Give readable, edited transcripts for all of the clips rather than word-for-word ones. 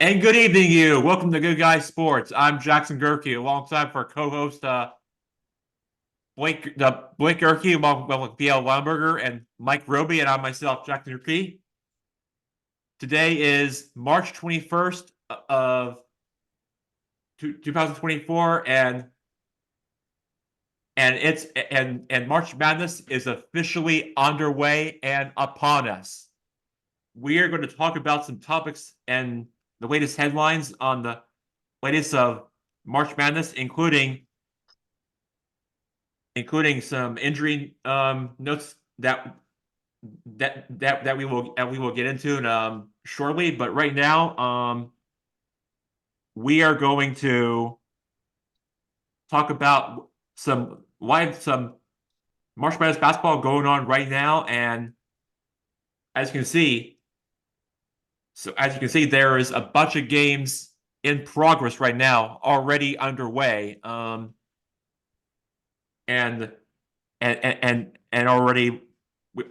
And good evening, you. Welcome to Good Guys Sports. I'm Jackson Gerke, alongside for co-host Blake Gerke, along with BL Weinberger and Mike Roby, and I'm myself, Jackson Gerke. Today is March 21st of 2024, and March Madness is officially underway and upon us. We are going to talk about some topics and the latest headlines on the latest of March Madness, including some injury notes that we will get into shortly. But right now, we are going to talk about some March Madness basketball going on right now, and as you can see, there is a bunch of games in progress right now, already underway. And already,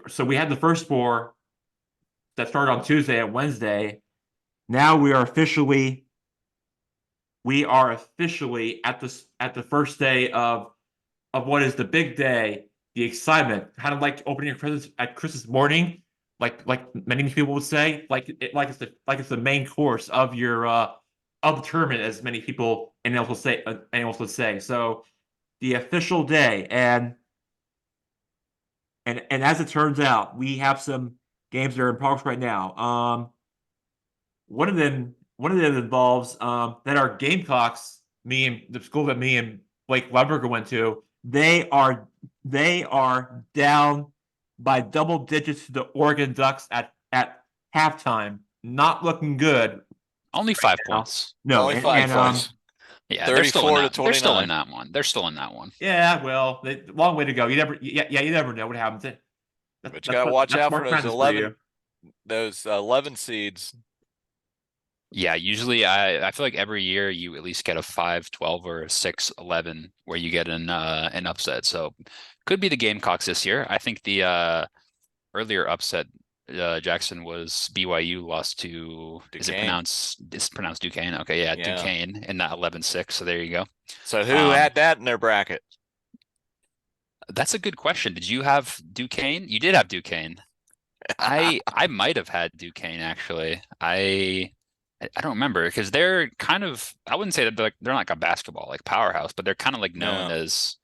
so we had the first four that started on Tuesday and Wednesday. Now we are officially at the first day of what is the big day, the excitement, kind of like opening your presents at Christmas morning, like many people would say, like it's the main course of your of the tournament, as many people and also say. So the official day, and as it turns out, we have some games that are in progress right now. One of them involves that our Gamecocks, the school that me and Blake Weberger went to. They are down by double digits to the Oregon Ducks at halftime. Not looking good Only right five now. points. No, Only and, five and points. Yeah, they're still in 34 to that. They're still in 29. that one. They're still in that one. yeah, well, long way to go. You never know what happens. But you got to watch That's out for March those Madness for 11 you. those 11 seeds. Yeah, usually I feel like every year you at least get a 5-12 or a 6-11 where you get an upset. So could be the Gamecocks this year. I think the earlier upset Jackson was BYU lost to Duquesne. is it pronounced Duquesne? Okay, yeah, Yeah. Duquesne in that 11-6. So there you go. So who Um, had that in their bracket? that's a good question. Did you have Duquesne? You did have Duquesne. I might have had Duquesne actually. I don't remember because they're kind of, I wouldn't say that they're not like a basketball like powerhouse, but they're kind of like known No. as,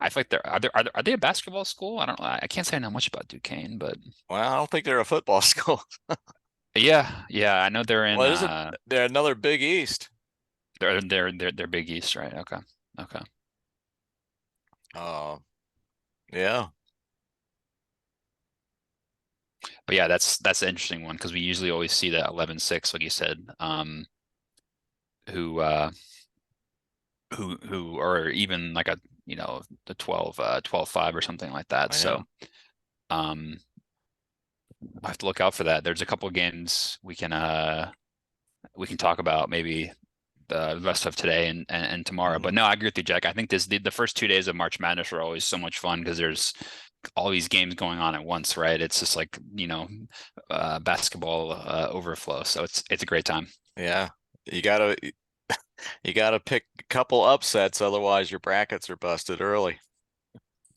I feel like are they a basketball school? I can't say I know much about Duquesne, but Well, I don't think they're a football school. yeah, I know they're in Well, isn't they're another Big East? they're Big East, right? Okay. Okay. Uh, yeah. But yeah, that's an interesting one because we usually always see that 11-6, like you said, who or even like a the 12-5 or something like that. I So know. um I have to look out for that. There's a couple of games we can talk about maybe the rest of today and tomorrow. But Mhm. no, I agree with you, Jack. I think the first 2 days of March Madness are always so much fun because there's all these games going on at once, right? It's just like, basketball overflow. So it's a great time. Yeah. You gotta you gotta pick a couple upsets, otherwise your brackets are busted early.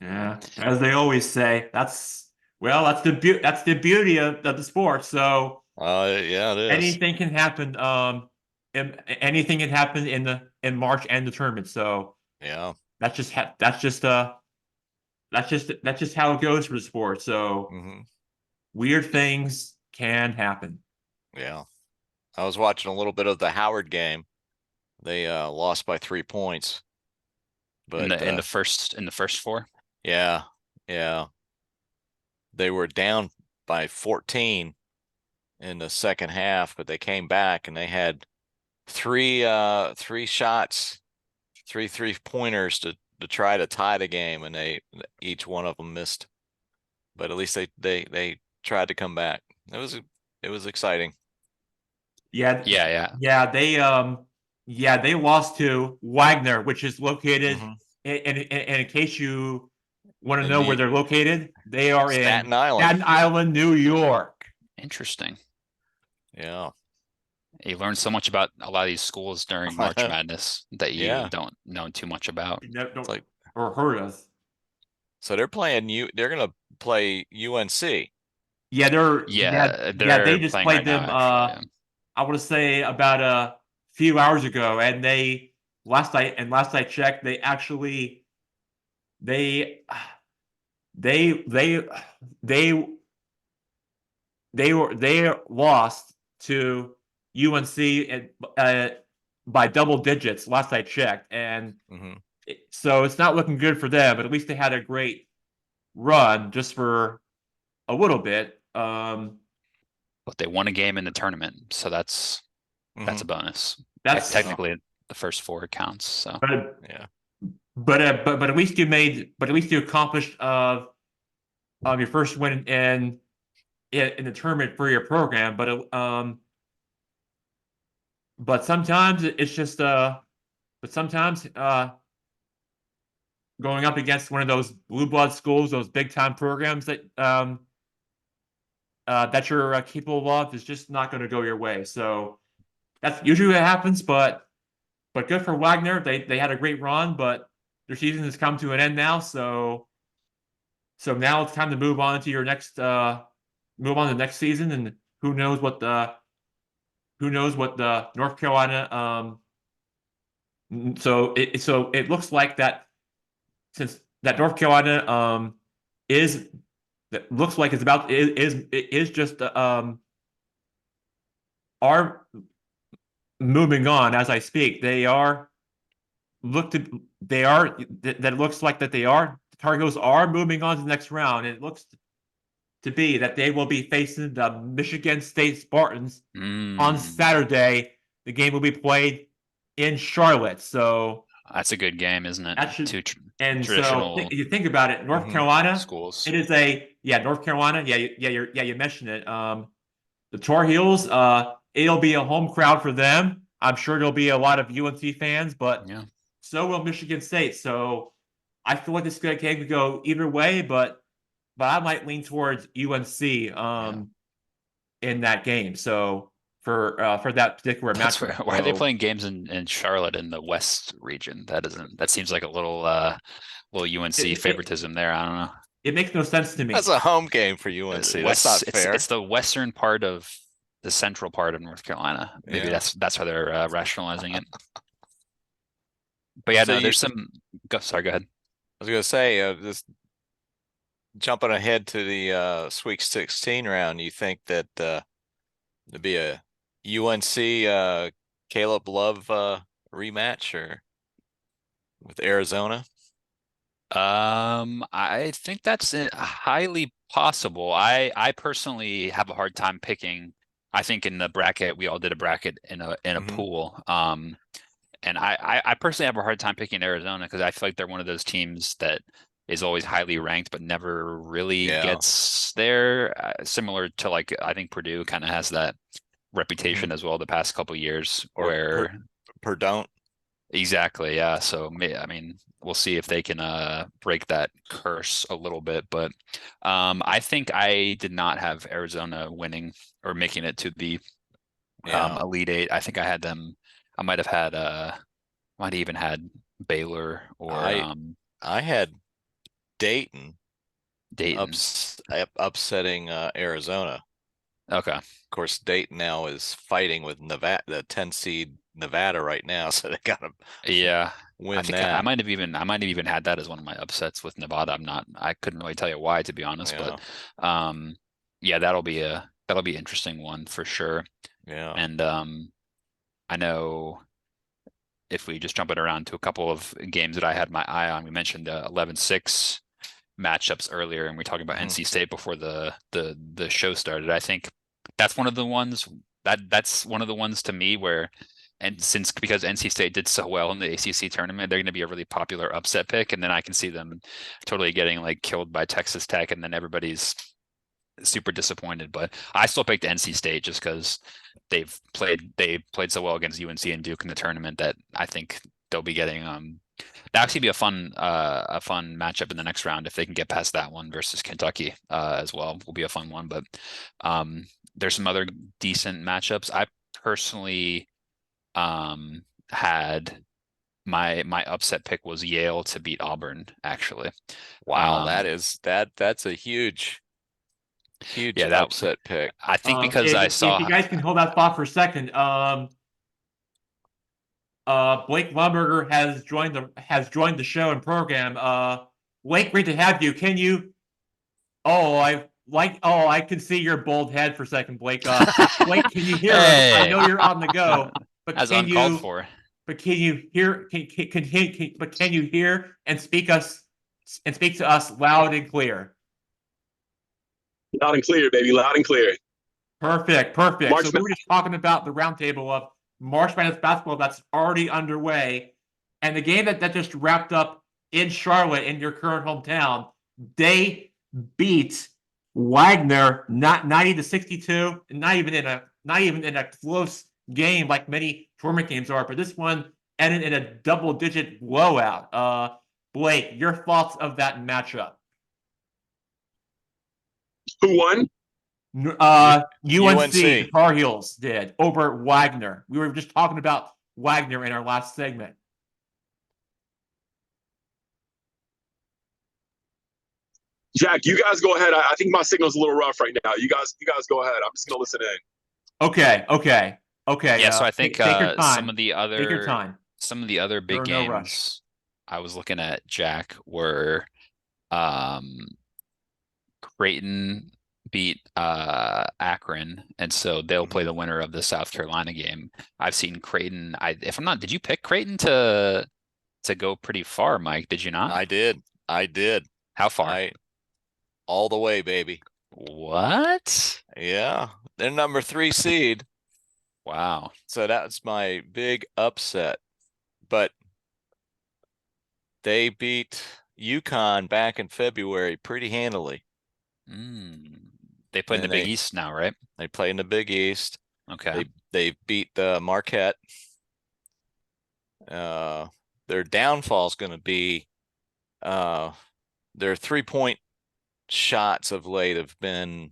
Yeah, as they always say, that's the beauty of the sport. So Yeah, it is. anything can happen. Anything can happen in March and the tournament. So Yeah. that's just that's just how it goes for the sport. So hmm weird things can happen. Yeah. I was watching a little bit of the Howard game. They lost by 3 points, In but the first four. yeah, yeah, they were down by 14 in the second half, but they came back and they had three shots, three pointers to try to tie the game, and each one of them missed. But at least they tried to come back. It was exciting. Yeah, Yeah, yeah. they lost to Wagner, which is located hmm in case you want to And know where the they're located, they are in Staten Island. Staten Island, New York. Interesting. Yeah. You learn so much about a lot of these schools during March Madness that you Yeah. don't know too much about. You never It's don't like, or heard of. so they're gonna play UNC. Yeah, Yeah, they they're just playing right played now, them actually. I want to say about a few hours ago, and last I checked, they they they they they lost to UNC and by double digits last I checked, and Hmm. so it's not looking good for them. But at least they had a great run just for a little bit. But they won a game in the tournament, so that's Hmm. a bonus. That's Technically, the first four counts. So but Yeah. but at least at least you accomplished your first win in the tournament for your program. But sometimes it's just but sometimes going up against one of those blue blood schools, those big time programs that you're capable of is just not going to go your way. So that's usually what happens. But good for Wagner. They had a great run, but their season has come to an end now. So now it's time to move on to the next season, and who knows what the North Carolina so it looks like that since that North Carolina is that looks like it's about is just are moving on as I speak. They are that it looks like that they are the Tar Heels are moving on to the next round, and it looks to be that they will be facing the Michigan State Spartans on Saturday. The game will be played in Charlotte. So that's a good game, isn't it? that should Two and so traditional you think about it, North Hmm. Carolina, schools. it is a North Carolina, you mentioned it. The Tar Heels, it'll be a home crowd for them. I'm sure there'll be a lot of UNC fans, but Yeah, so will Michigan State. So I feel like this game could go either way, but I might lean towards UNC Yeah. in that game. So for that particular that's matchup, why are they so playing games in Charlotte in the West region? That seems like a little UNC it favoritism there. I don't know. it makes no sense to That's me. a home game for UNC. That's not It's fair. the western part of the central part of North Carolina. Maybe Yeah. that's how they're rationalizing it. But yeah, So no, you, there's some. Sorry, go ahead. I was gonna say, just jumping ahead to the Sweet 16 round, you think that there'd be a UNC Caleb Love rematch or with Arizona? I think that's highly possible. I personally have a hard time picking. I think in the bracket we all did a bracket in a Hmm. pool. And I personally have a hard time picking Arizona because I feel like they're one of those teams that is always highly ranked but never really Yeah. gets there. Similar to like I think Purdue kind of has that Hmm. reputation as well the past couple years Or where per don't. exactly, yeah. So I mean, we'll see if they can break that curse a little bit. But I think I did not have Arizona winning or making it to the Yeah. Elite Eight. I think I had them. I might have had might have even had Baylor or I I had Dayton Dayton. upsetting Arizona. Okay. Of course, Dayton now is fighting with Nevada, the 10 seed Nevada right now, so they gotta Yeah. I win think I that. might have even had that as one of my upsets with Nevada. I couldn't really tell you why, to be honest, Yeah. but yeah, that'll be interesting one for sure. Yeah. And I know if we just jump it around to a couple of games that I had my eye on, we mentioned 11-6 matchups earlier, and we talked about Mhm. NC State before the show started. I think that's one of the ones that's one of the ones to me where, and since because NC State did so well in the ACC tournament, they're going to be a really popular upset pick, and then I can see them totally getting like killed by Texas Tech, and then everybody's super disappointed. But I still picked NC State just because they played so well against UNC and Duke in the tournament that I think they'll be getting that actually be a fun matchup in the next round if they can get past that one versus Kentucky as well will be a fun one. But there's some other decent matchups. I personally had my upset pick was Yale to beat Auburn, actually. Wow, Um, that's a huge Yeah, that upset pick. I think because I If you saw guys can hold that thought for a second, Blake Lumberger has joined the show and program. Blake, great to have you. Can you? I can see your bold head for a second, Blake. Blake, can you hear us? I Hey, know you're on the go, but as can uncalled you? for. But can you hear? Can you hear and speak to us loud and clear? Loud and clear, baby. Loud and clear. Perfect, perfect. March So we were just talking about the roundtable of March Madness basketball that's already underway, and the game that just wrapped up in Charlotte, in your current hometown. They beat Wagner not 90-62, not even in a close game like many tournament games are, but this one ended in a double-digit blowout. Blake, your thoughts of that matchup? Who won? UNC, the UNC. Tar Heels did over Wagner. We were just talking about Wagner in our last segment. Jack, you guys go ahead. I think my signal's a little rough right now. You guys go ahead. I'm just gonna listen in. Okay. Yeah, so I think Take your time. some of the Take your time. big You're in no rush. games I was looking at, Jack, were Creighton beat Akron, and so they'll play the winner of the South Carolina game. I've seen Creighton. If I'm not, did you pick Creighton to go pretty far, Mike? Did you not? I did. How far? All the way, baby. What? Yeah, they're number 3 seed. Wow. So that's my big upset. But they beat UConn back in February pretty handily. They play in the And Big East now, right? They play in the Big East. Okay. They beat Marquette. Their downfall is going to be their 3-point shots of late have been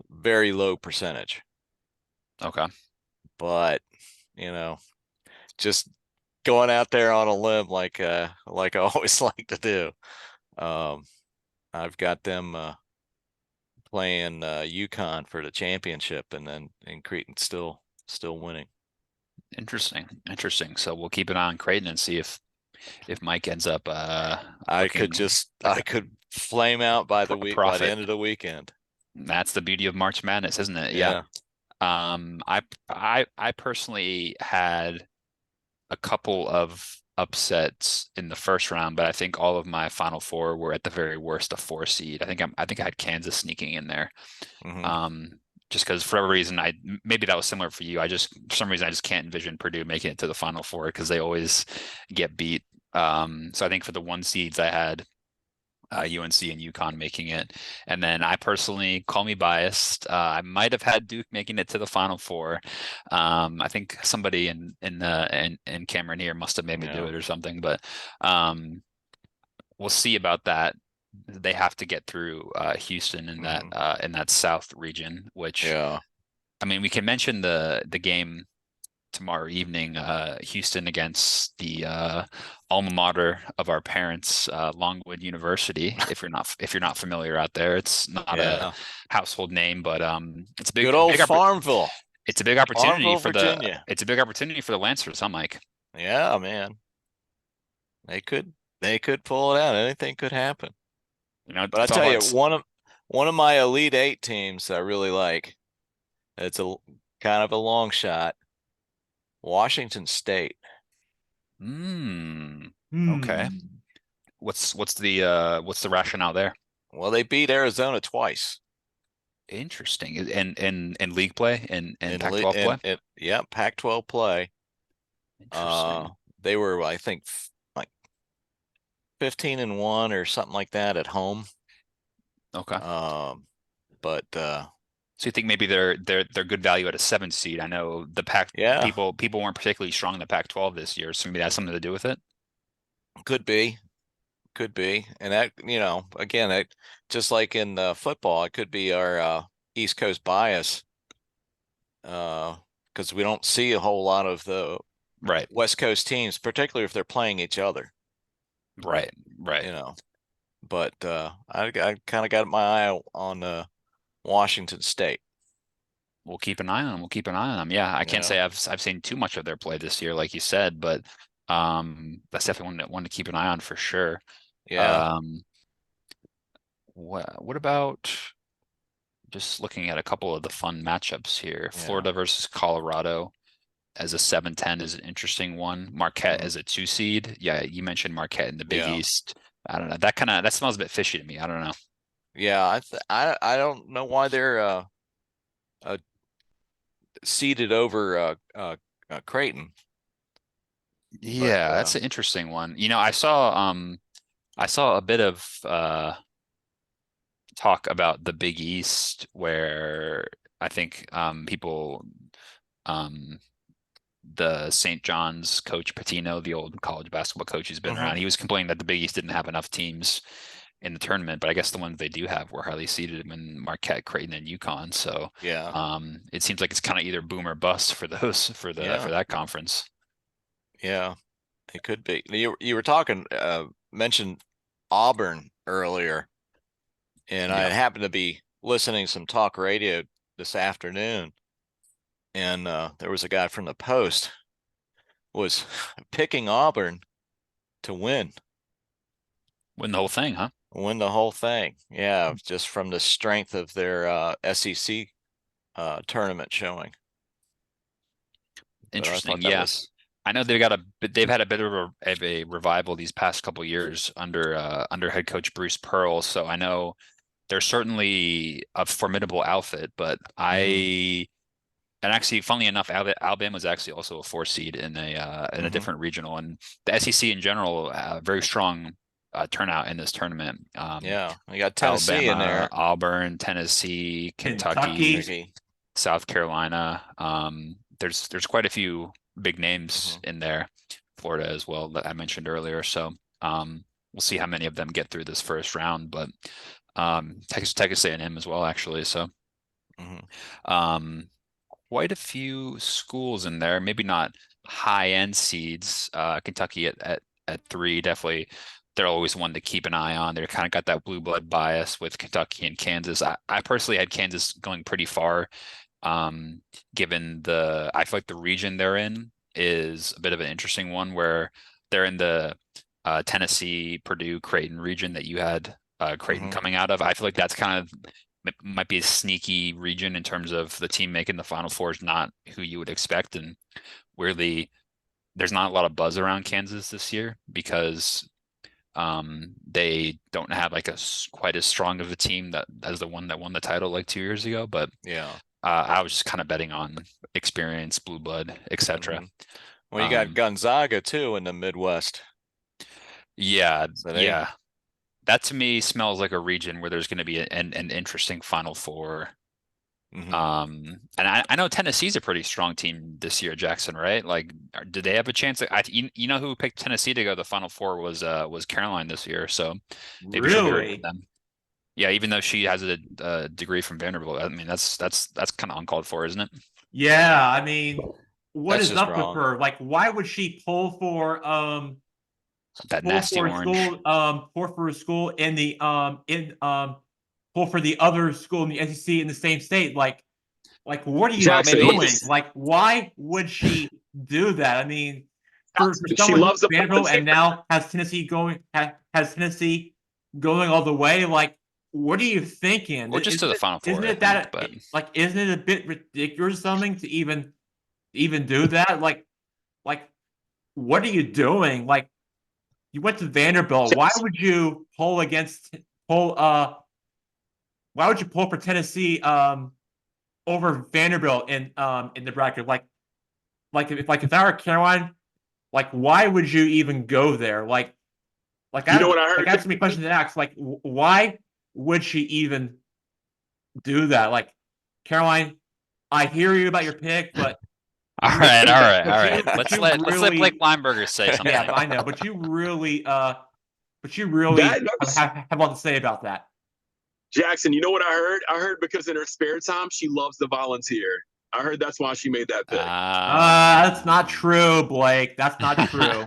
very low percentage. Okay. But just going out there on a limb like I always like to do. I've got them playing UConn for the championship, and Creighton still winning. Interesting. So we'll keep an eye on Creighton and see if Mike ends up I could flame out by the end of the weekend. That's the beauty of March Madness, isn't it? Yeah. I personally had a couple of upsets in the first round, but I think all of my Final Four were at the very worst a 4 seed. I think I had Kansas sneaking in there. Just because for whatever reason, maybe that was similar for you. For some reason I just can't envision Purdue making it to the Final Four because they always get beat. So I think for the 1 seeds I had UNC and UConn making it, and then I personally, call me biased, I might have had Duke making it to the Final Four. I think somebody in Cameron here must have made me do it or something, but we'll see about that. They have to get through Houston in that South region, which I mean, we can mention the game tomorrow evening, Houston against the alma mater of our parents, Longwood University. If you're not familiar out there, it's not a household name, but it's a big, good old Farmville. It's a big opportunity Farmville, for Virginia. It's a big opportunity for the Lancers, huh, Mike? Yeah, man. They could pull it out. Anything could happen. But I tell you, one of my Elite 8 teams I really like. It's a kind of a long shot. Washington State. Okay. What's the rationale there? Well, they beat Arizona twice. Interesting. In league play and Pac-12 play? Yeah, Pac-12 play. Interesting. They were, I think, like 15-1 or something like that at home. Okay. But so you think maybe they're good value at a 7 seed? I know the Pac people weren't particularly strong in the Pac-12 this year, so maybe that's something to do with it. Could be, and that again, just like in football, it could be our East Coast bias because we don't see a whole lot of the Right, West Coast teams, particularly if they're playing each other, right, right. you know. But I kind of got my eye on Washington State. We'll keep an eye on them. We'll keep an eye on them. Yeah, I can't Yeah. say I've seen too much of their play this year, like you said, but that's definitely one to keep an eye on for sure. Yeah. What about just looking at a couple of the fun matchups here? Yeah. Florida versus Colorado as a 7-10 is an interesting one. Marquette Mhm. as a 2 seed. Yeah, you mentioned Marquette in the Big Yeah. East. I don't know. That smells a bit fishy to me. I don't know. Yeah, I don't know why they're seeded over Creighton. Yeah, that's an interesting one. You know, I saw a bit of talk about the Big East where I think people the St. John's coach Patino, the old college basketball coach who's been Mhm. around, he was complaining that the Big East didn't have enough teams in the tournament, but I guess the ones they do have were highly seeded in Marquette, Creighton, and UConn. So Yeah. it seems like it's kind of either boom or bust for those for that conference. Yeah. It could be. You were talking mentioned Auburn earlier, and I Yeah. happened to be listening to some talk radio this afternoon, and there was a guy from the Post was picking Auburn to win Win the whole thing, huh? the whole thing. Yeah, just from the strength of their SEC tournament showing. But I Interesting. thought that Yeah. was I know they've had a bit of a revival these past couple years under head coach Bruce Pearl. So I know they're certainly a formidable outfit, but and actually, funnily enough, Alabama was actually also a 4 seed in a different regional, and the SEC in general, very strong turnout in this tournament. yeah. We got Tennessee in there. Auburn, Tennessee, Kentucky, Kentucky. South Carolina. There's quite a few big names in there, Florida as well that I mentioned earlier. So we'll see how many of them get through this first round, but Texas A&M as well, actually. So quite a few schools in there, maybe not high end seeds. Kentucky at 3, definitely. They're always one to keep an eye on. They're kind of got that blue blood bias with Kentucky and Kansas. I personally had Kansas going pretty far. Given I feel like the region they're in is a bit of an interesting one where they're in the Tennessee, Purdue, Creighton region that you had Creighton coming out of. I feel like that's kind of might be a sneaky region in terms of the team making the Final Four is not who you would expect, and weirdly, there's not a lot of buzz around Kansas this year because they don't have like quite as strong of a team as the one that won the title like 2 years ago. But yeah, I was just kind of betting on experience, blue blood, etc. Well, you got Gonzaga too in the Midwest. Yeah, So yeah. That to me smells like a region where there's going to be an interesting Final Four. And I know Tennessee's a pretty strong team this year, Jackson, right? Like, did they have a chance? You know who picked Tennessee to go to the Final Four was Caroline this year, so maybe she'll be ready for them. Yeah, even though she has a degree from Vanderbilt, I mean that's kind of uncalled for, isn't it? Yeah, I mean, what That's is just up wrong. with her? Like, why would she pull for that nasty orange? Pull for a school in the pull for the other school in the SEC in the same state? Like what are you Jackson, doing? Like, why would she do that? I mean, for she someone loves the Vanderbilt and now has Tennessee going all the way. Like, what are you thinking? Or just to the Final Four, isn't it I think, but like isn't it a bit ridiculous or something to even do that? Like what are you doing? Like, you went to Vanderbilt. Why would you pull for Tennessee over Vanderbilt in the bracket? Like if I were Caroline, like why would you even go there? Like you know what I heard? Like, I have so many questions to ask. Like, why would she even do that? Like, Caroline, I hear you about your pick, but all right. Let's let Blake Lineberger say something. Yeah, I know, but you really have a lot to say about that. Jackson, you know what I heard? I heard because in her spare time she loves to volunteer. I heard that's why she made that pick. That's not true, Blake. That's not true.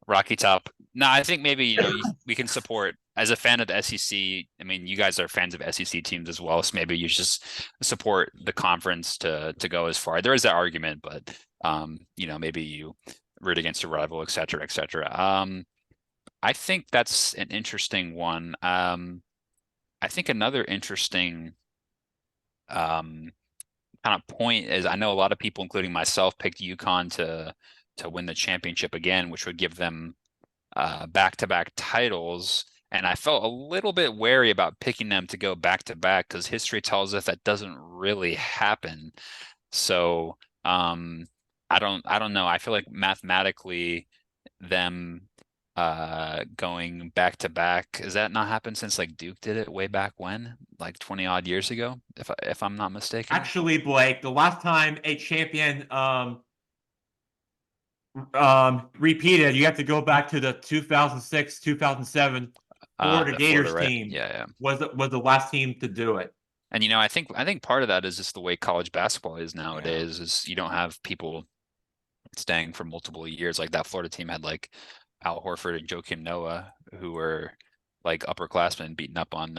Rocky Top. No, I think maybe, we can support as a fan of the SEC. I mean, you guys are fans of SEC teams as well, so maybe you just support the conference to go as far. There is that argument, but maybe you root against a rival, et cetera, et cetera. I think that's an interesting one. I think another interesting kind of point is I know a lot of people, including myself, picked UConn to win the championship again, which would give them back-to-back titles. And I felt a little bit wary about picking them to go back-to-back because history tells us that doesn't really happen. So I don't know. I feel like mathematically them going back-to-back, has that not happened since like Duke did it way back when, like 20 odd years ago, if I'm not mistaken? Actually, Blake, the last time a champion repeated, you have to go back to the 2006 2007 Florida The Gators Florida, team. yeah. Was the last team to do it. And I think part of that is just the way college basketball is nowadays. Is you don't have people staying for multiple years. Like that Florida team had like Al Horford and Joakim Noah, who were like upperclassmen beating up on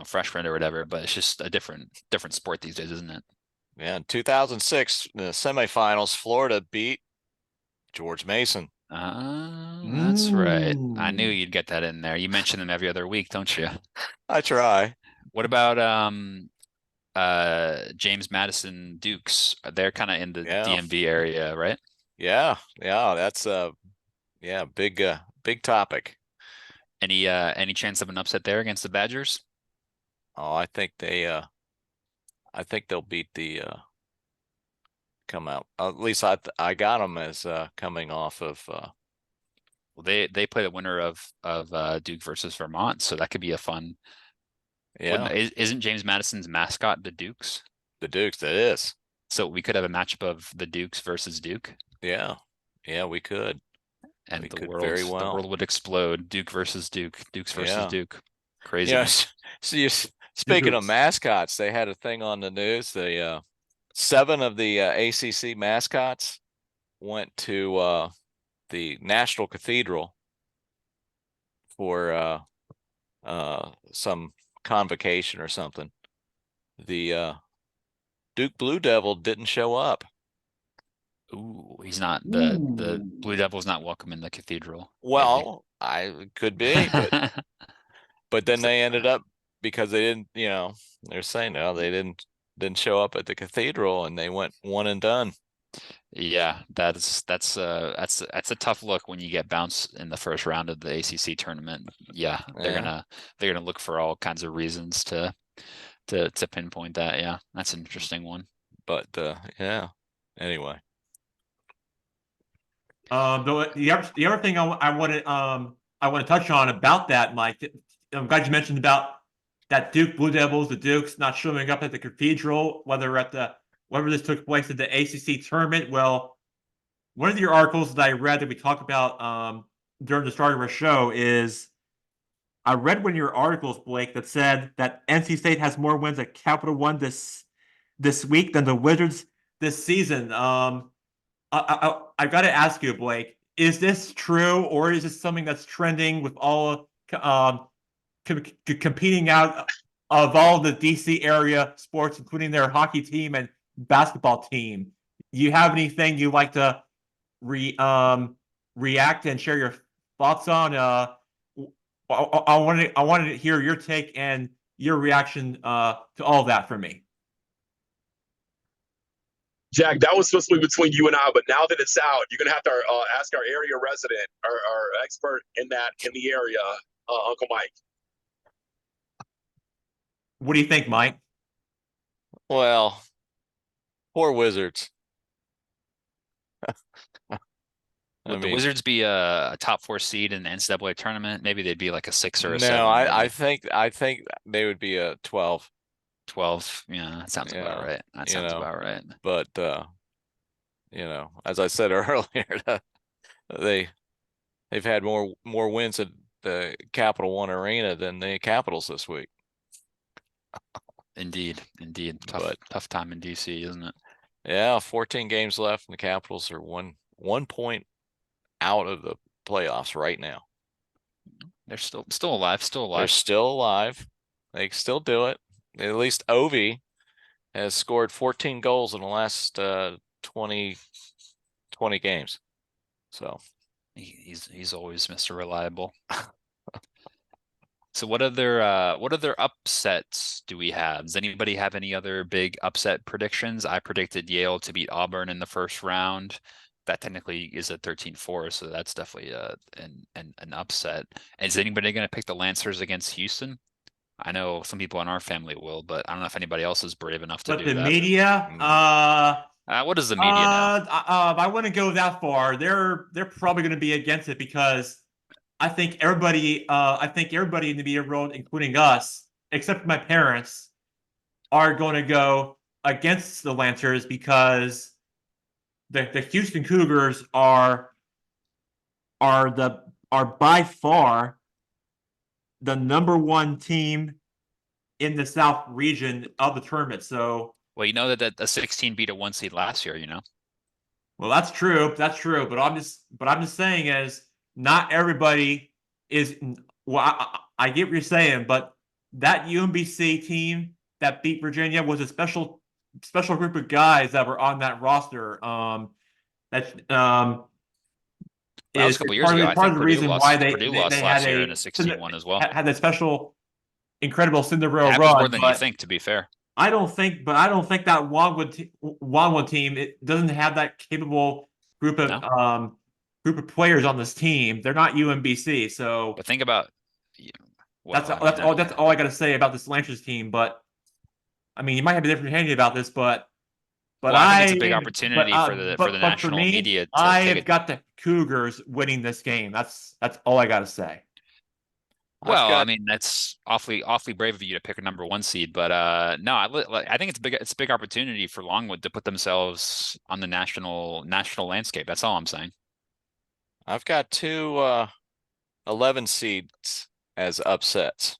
freshmen or whatever. But it's just a different sport these days, isn't it? Yeah, in 2006, in the semifinals, Florida beat George Mason. That's right. I knew you'd get that in there. You mention them every other week, don't you? I try. What about James Madison Dukes? They're kind of in the DMV area, right? Yeah, that's big topic. Any chance of an upset there against the Badgers? Oh, I think they'll beat the come out. At least I got them as coming off of well, they play the winner of Duke versus Vermont, so that could be a fun. Yeah. Isn't James Madison's mascot the Dukes? The Dukes, that is. So we could have a matchup of the Dukes versus Duke. Yeah, we could. And we the could world, very well. the world would explode. Duke versus Duke. Dukes versus Duke. Crazy. Yes. So speaking of mascots, they had a thing on the news. The 7 of the ACC mascots went to the National Cathedral for some convocation or something. The Duke Blue Devil didn't show up. Ooh, he's not the Blue Devil's not welcome in the cathedral. Well, I could be, but then they ended up, because they didn't, they're saying no, they didn't show up at the cathedral and they went one and done. Yeah, that's a tough look when you get bounced in the first round of the ACC tournament. Yeah, they're gonna look for all kinds of reasons to pinpoint that. Yeah, that's an interesting one. But anyway. The other thing I want to touch on about that, Mike. I'm glad you mentioned about that Duke Blue Devils, the Dukes not showing up at the cathedral, whether this took place at the ACC tournament. Well, one of your articles that I read that we talked about during the start of our show is I read one of your articles, Blake, that said that NC State has more wins at Capital One this week than the Wizards this season. I've got to ask you, Blake, is this true, or is this something that's trending with all competing out of all the DC area sports, including their hockey team and basketball team? You have anything you'd like to react and share your thoughts on? I wanted to hear your take and your reaction to all of that from me. Jack, that was supposed to be between you and I, but now that it's out, you're gonna have to ask our area resident, our expert in the area, Uncle Mike. What do you think, Mike? Well, poor Wizards. Would the Wizards be a top 4 seed in the NCAA tournament? Maybe they'd be like a 6 or a 7. No, I think they would be a 12. 12, yeah, that sounds about right. That sounds about right. But as I said earlier, they've had more wins at the Capital One Arena than the Capitals this week. Indeed, indeed. But- Tough time in DC, isn't it? Yeah, 14 games left, and the Capitals are one point out of the playoffs right now. They're still alive, still They're alive. still alive. They can still do it. At least Ovi has scored 14 goals in the last 20 games. So He's always Mr. Reliable. So what other upsets do we have? Does anybody have any other big upset predictions? I predicted Yale to beat Auburn in the first round. That technically is a 13-4, so that's definitely an upset. Is anybody going to pick the Lancers against Houston? I know some people in our family will, but I don't know if anybody else is brave enough to But do the that. media, What does the media know? I wouldn't go that far. They're probably going to be against it because I think everybody in the media world, including us, except for my parents, are going to go against the Lancers because the Houston Cougars are by far the number one team in the South region of the tournament. So, Well, you know that a 16 beat a 1 seed last year, you know? well, that's true. That's true. But I'm just saying is not everybody is. Well, I get what you're saying, but that UMBC team that beat Virginia was a special group of guys that were on that roster. That That was is a couple years ago. I part think of the Purdue reason why Purdue lost they last had year in a 16-1 as well. had that special, incredible It Cinderella happens run. more than you But think, to be fair. I don't think that Wanwood team it doesn't have that capable group of No. group of players on this team. They're not UMBC, so But think about that's all I got to say about this Lancers team. But I mean, you might have a different opinion about this, but I think it's a big opportunity for the for national me, media to I take have got the Cougars winning this game. That's all I got to say. Well, got- I mean, that's awfully brave of you to pick a number 1 seed, but no, I think it's a big opportunity for Longwood to put themselves on the national landscape. That's all I'm saying. I've got two 11 seeds as upsets.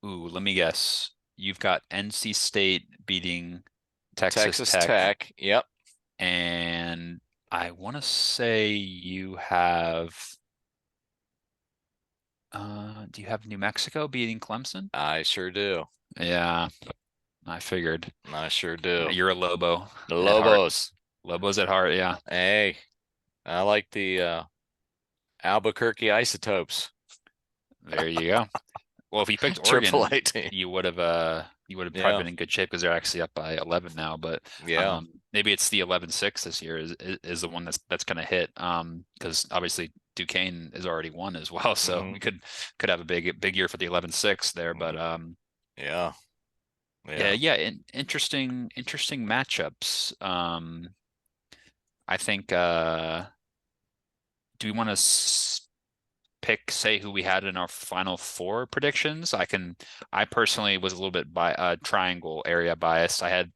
Ooh, let me guess. You've got NC State beating Texas Tech. Yep. And I want to say you have do you have New Mexico beating Clemson? I sure do. Yeah, I figured. I sure do. You're a Lobo. The at heart. Lobos. Lobos at heart, yeah. Hey, I like the Albuquerque Isotopes. There you go. Well, if you picked Triple Oregon, A team. you would have probably Yeah. been in good shape because they're actually up by 11 now. But Yeah. maybe it's the 11-6 this year is the one that's going to hit. Because obviously Duquesne is already won as well, so Mhm. we could have a big year for the 11-6 there. But Yeah. interesting matchups. I think. Do we want to pick, say, who we had in our final 4 predictions? I personally was a little bit triangle area biased. I had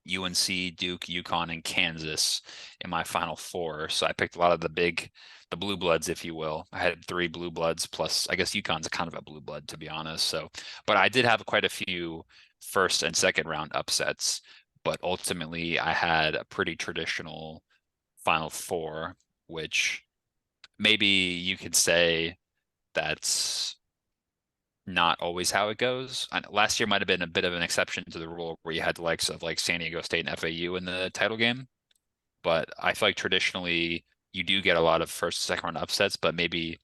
UNC, Duke, UConn, and Kansas in my final 4. So I picked a lot of the blue bloods, if you will. I had 3 blue bloods plus, I guess UConn's kind of a blue blood, to be honest. So, but I did have quite a few first and second round upsets, but ultimately I had a pretty traditional final 4, which maybe you could say that's not always how it goes. Last year might have been a bit of an exception to the rule where you had the likes of like San Diego State and FAU in the title game. But I feel like traditionally you do get a lot of first, second round upsets, but maybe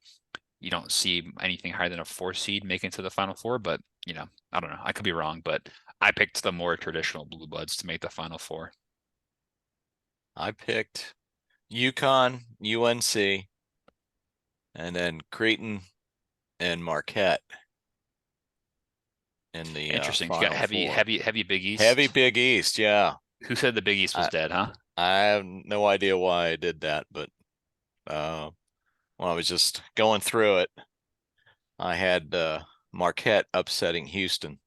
you don't see anything higher than a 4 seed making to the final 4. But I don't know. I could be wrong, but I picked the more traditional blue bloods to make the final 4. I picked UConn, UNC, and then Creighton and Marquette. In the Interesting. You final got heavy 4. heavy Big East. Heavy Big East, yeah. Who said the Big East was dead, huh? I have no idea why I did that, but when I was just going through it, I had Marquette upsetting Houston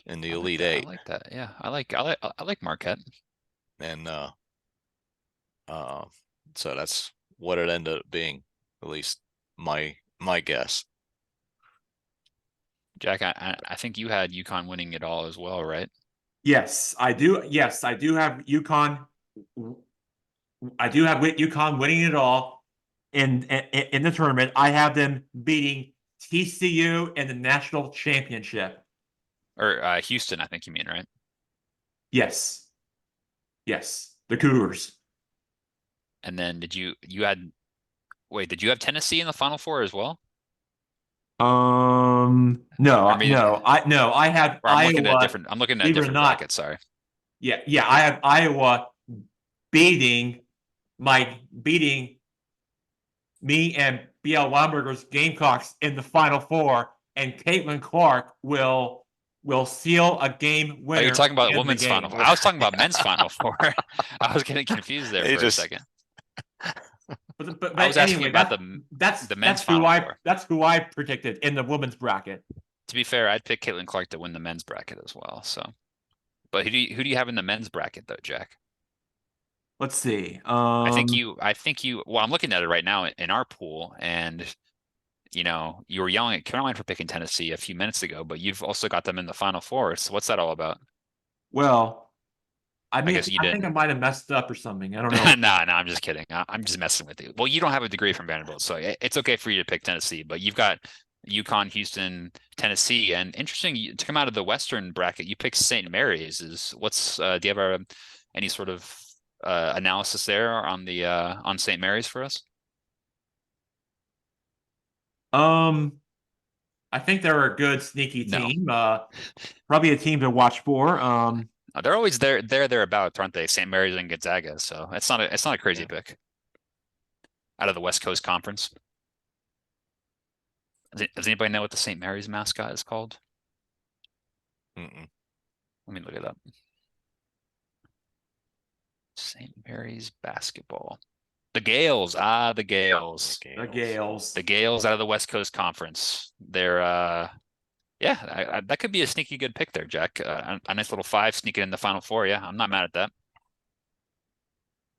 in the Elite Eight. I like that. Yeah, I like Marquette. And so that's what it ended up being, at least my guess. Jack, I think you had UConn winning it all as well, right? Yes, I do. Yes, I do have UConn. I do have UConn winning it all in the tournament. I have them beating TCU in the national championship. Or Houston, I think you mean, right? Yes, yes, the Cougars. And then did you had wait, did you have Tennessee in the Final Four as well? No, Or maybe no, I have or I'm looking at a Iowa. different I'm looking at a Believe it or different not, bracket, sorry. yeah, I have Iowa beating beating me and BL Weinberger's Gamecocks in the Final Four, and Caitlin Clark will seal a game Oh, you're winner talking at the about end of the women's game. Final Four. I was talking about men's Final Four. I was getting confused there They for a just- second. But I was asking anyway, about that's the men's who Final Four. that's who I predicted in the women's bracket. To be fair, I'd pick Caitlin Clark to win the men's bracket as well. So, but who do you have in the men's bracket though, Jack? Let's see. I think you. Well, I'm looking at it right now in our pool, and you were yelling at Caroline for picking Tennessee a few minutes ago, but you've also got them in the Final Four. So what's that all about? Well, I mean, guess you I think I didn't. might have messed up or something. I don't know. No, I'm just kidding. I'm just messing with you. Well, you don't have a degree from Vanderbilt, so it's okay for you to pick Tennessee, but you've got UConn, Houston, Tennessee, and interesting to come out of the Western bracket, you picked St. Mary's. Do you have any sort of analysis there on St. Mary's for us? I think they're a good sneaky No. team. Probably a team to watch for. They're always thereabouts, aren't they? St. Mary's and Gonzaga, so it's not a crazy pick out of the West Coast Conference. Does anybody know what the St. Mary's mascot is called? Mm-mm. Let me look it up. St. Mary's basketball. The Gales. The Gales. The Gales. The Gales out of the West Coast Conference. They're that could be a sneaky good pick there, Jack. A nice little 5 sneaking in the Final Four. Yeah, I'm not mad at that.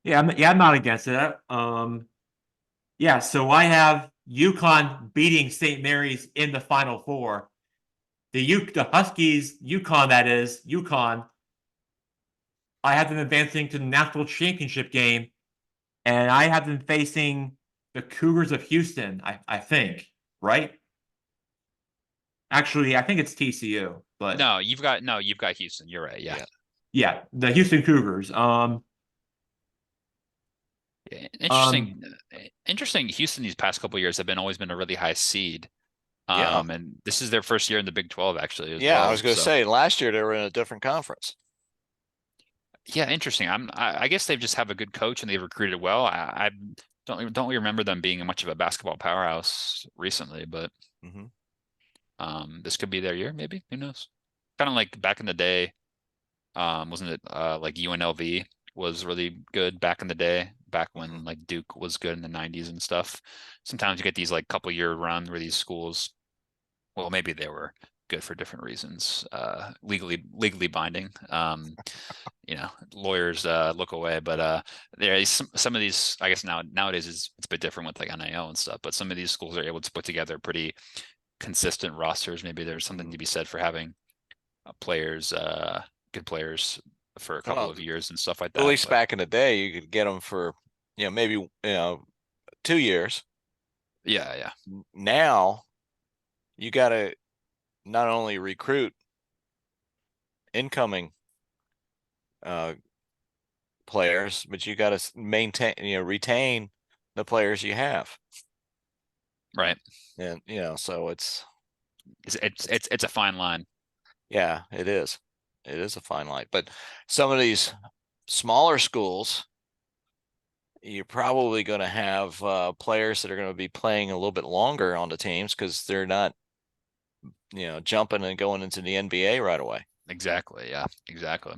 Yeah, I'm not against it. Yeah, so I have UConn beating St. Mary's in the Final Four. The Huskies, UConn, that is, UConn. I have them advancing to the national championship game, and I have them facing the Cougars of Houston, I think, right? Actually, I think it's TCU, but No, you've got Houston. You're right. Yeah. yeah, the Houston Cougars. Interesting. Houston these past couple of years have always been a really high seed. Yeah. And this is their first year in the Big 12 actually. As Yeah, well, I was going to so. say last year they were in a different conference. Yeah, interesting. I guess they just have a good coach and they've recruited well. I don't really remember them being much of a basketball powerhouse recently, but this could be their year, maybe. Who knows? Kind of like back in the day. Wasn't it like UNLV was really good back in the day, back when like Duke was good in the 90s and stuff. Sometimes you get these like couple year runs where these schools, well, maybe they were good for different reasons, legally binding. Lawyers look away, but there is some of these, I guess nowadays it's a bit different with like NIL and stuff, but some of these schools are able to put together pretty consistent rosters. Maybe there's something to be said for having players, good players for a couple of years and stuff like that. At least back in the day, you could get them for, maybe, 2 years. Yeah. Now you got to not only recruit incoming players, but you got to retain the players you have. Right. And, so it's a fine line. Yeah, it is. It is a fine line. But some of these smaller schools, you're probably going to have players that are going to be playing a little bit longer on the teams because they're not, jumping and going into the NBA right away. Exactly. Yeah, exactly.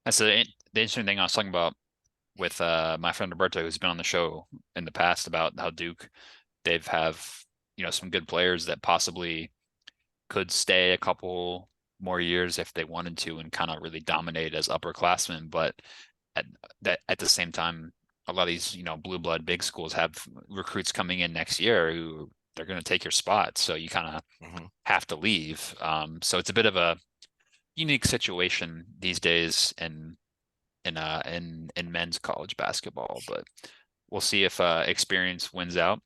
That's the interesting thing I was talking about with my friend Roberto, who's been on the show in the past, about how Duke, they've have, some good players that possibly could stay a couple more years if they wanted to and kind of really dominate as upperclassmen. But at the same time, a lot of these, blue blood big schools have recruits coming in next year who they're going to take your spot. So you kind of Mhm. have to leave. So it's a bit of a unique situation these days in men's college basketball, but we'll see if experience wins out.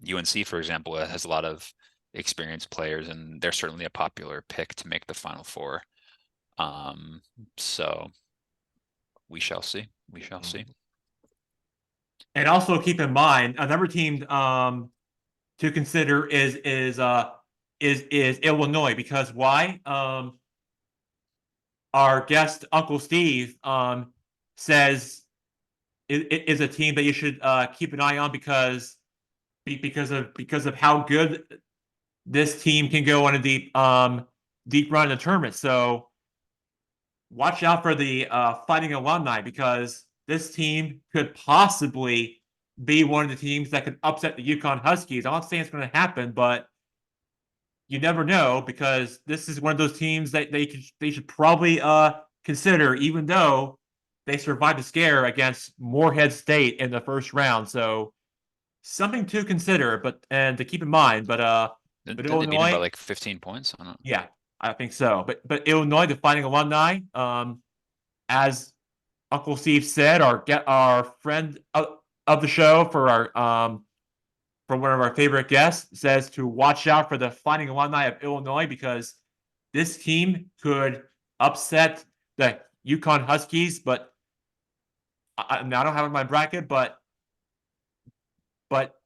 UNC, for example, has a lot of experienced players, and they're certainly a popular pick to make the Final Four. So we shall see. We shall see. And also keep in mind another team to consider is Illinois, because why? Our guest Uncle Steve says is a team that you should keep an eye on because of how good this team can go on a deep run in the tournament. So watch out for the Fighting Alumni, because this team could possibly be one of the teams that could upset the UConn Huskies. I'm not saying it's going to happen, but you never know, because this is one of those teams that they should probably consider, even though they survived a scare against Morehead State in the first round. So something to consider, and to keep in mind. But Didn't they beat them by Illinois, like 15 points? I don't know. yeah, I think so. But Illinois, the Fighting Alumni, as Uncle Steve said, our friend of the show, for one of our favorite guests, says to watch out for the Fighting Alumni of Illinois, because this team could upset the UConn Huskies. But I don't have it in my bracket, but